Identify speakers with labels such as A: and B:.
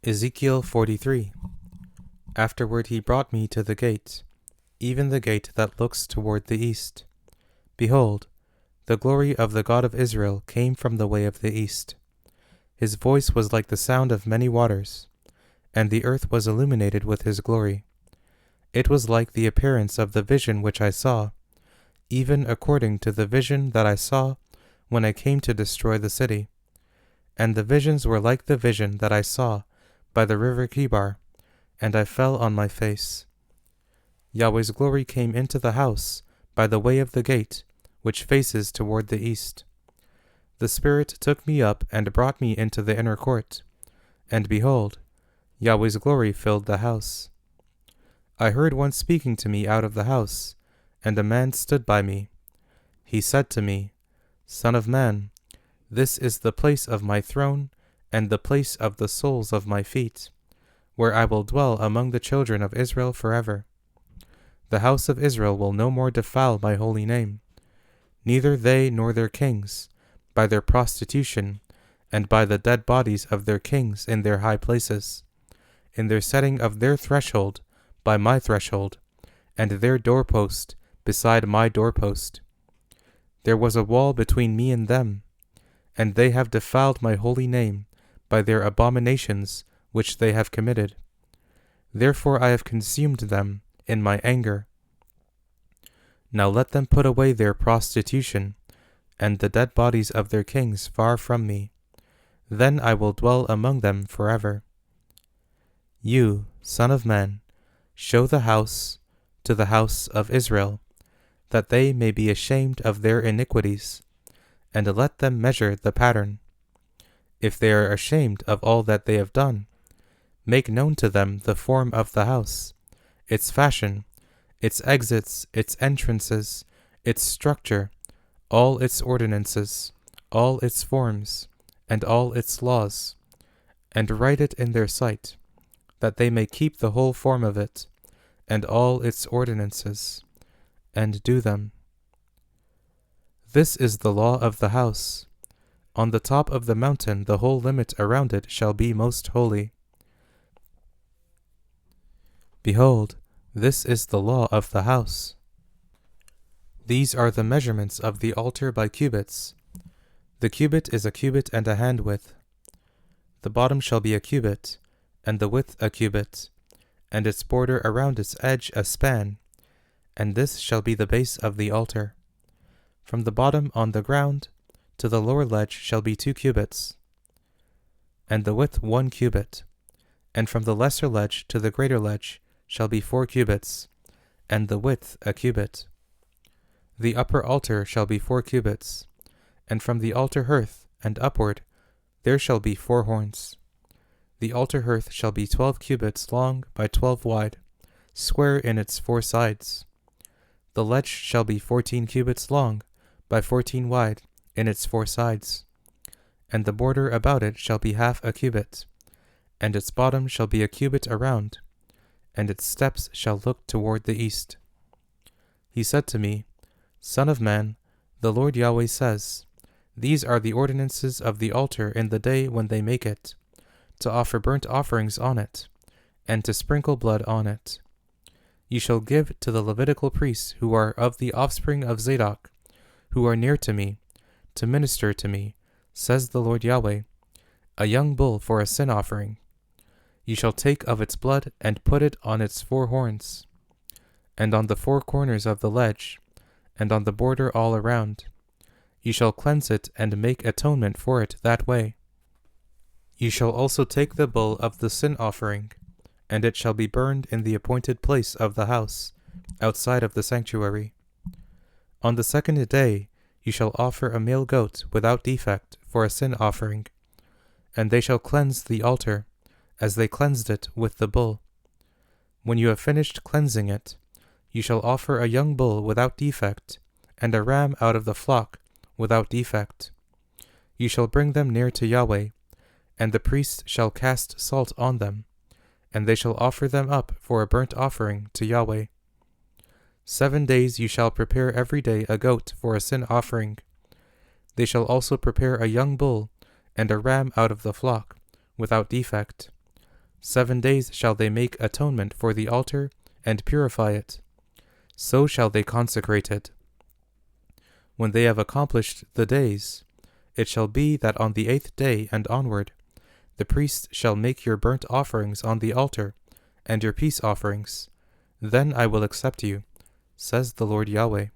A: Ezekiel 43. Afterward he brought me to the gate, even the gate that looks toward the east. Behold, the glory of the God of Israel came from the way of the east. His voice was like the sound of many waters, and the earth was illuminated with his glory. It was like the appearance of the vision which I saw, even according to the vision that I saw when I came to destroy the city. And the visions were like the vision that I saw by the river Kibar, and I fell on my face. Yahweh's glory came into the house by the way of the gate, which faces toward the east. The Spirit took me up and brought me into the inner court, and behold, Yahweh's glory filled the house. I heard one speaking to me out of the house, and a man stood by me. He said to me, Son of man, this is the place of my throne, and the place of the soles of my feet, where I will dwell among the children of Israel forever. The house of Israel will no more defile my holy name, neither they nor their kings, by their prostitution, and by the dead bodies of their kings in their high places, in their setting of their threshold by my threshold, and their doorpost beside my doorpost. There was a wall between me and them, and they have defiled my holy name by their abominations which they have committed. Therefore I have consumed them in my anger. Now let them put away their prostitution, and the dead bodies of their kings far from me. Then I will dwell among them forever. You, son of man, show the house to the house of Israel, that they may be ashamed of their iniquities, and let them measure the pattern. If they are ashamed of all that they have done, make known to them the form of the house, its fashion, its exits, its entrances, its structure, all its ordinances, all its forms, and all its laws, and write it in their sight, that they may keep the whole form of it, and all its ordinances, and do them. This is the law of the house. On the top of the mountain the whole limit around it shall be most holy. Behold, this is the law of the house. These are the measurements of the altar by cubits. The cubit is a cubit and a hand width. The bottom shall be a cubit, and the width a cubit, and its border around its edge a span, and this shall be the base of the altar. From the bottom on the ground to the lower ledge shall be 2 cubits, and the width 1 cubit, and from the lesser ledge to the greater ledge shall be 4 cubits, and the width a cubit. The upper altar shall be 4 cubits, and from the altar hearth and upward there shall be 4 horns. The altar hearth shall be 12 cubits long by 12 wide, square in its 4 sides. The ledge shall be 14 cubits long by 14 wide in its 4 sides, and the border about it shall be half a cubit, and its bottom shall be a cubit around, and its steps shall look toward the east. He said to me, Son of man, the Lord Yahweh says, These are the ordinances of the altar in the day when they make it, to offer burnt offerings on it, and to sprinkle blood on it. You shall give to the Levitical priests who are of the offspring of Zadok, who are near to me, to minister to me, says the Lord Yahweh, a young bull for a sin offering. You shall take of its blood and put it on its 4 horns, and on the 4 corners of the ledge, and on the border all around. You shall cleanse it and make atonement for it that way. You shall also take the bull of the sin offering, and it shall be burned in the appointed place of the house, outside of the sanctuary. On the 2nd day you shall offer a male goat without defect for a sin offering, and they shall cleanse the altar, as they cleansed it with the bull. When you have finished cleansing it, you shall offer a young bull without defect, and a ram out of the flock without defect. You shall bring them near to Yahweh, and the priest shall cast salt on them, and they shall offer them up for a burnt offering to Yahweh. 7 days you shall prepare every day a goat for a sin offering. They shall also prepare a young bull and a ram out of the flock, without defect. 7 days shall they make atonement for the altar, and purify it. So shall they consecrate it. When they have accomplished the days, it shall be that on the 8th day and onward, the priests shall make your burnt offerings on the altar, and your peace offerings. Then I will accept you, says the Lord Yahweh.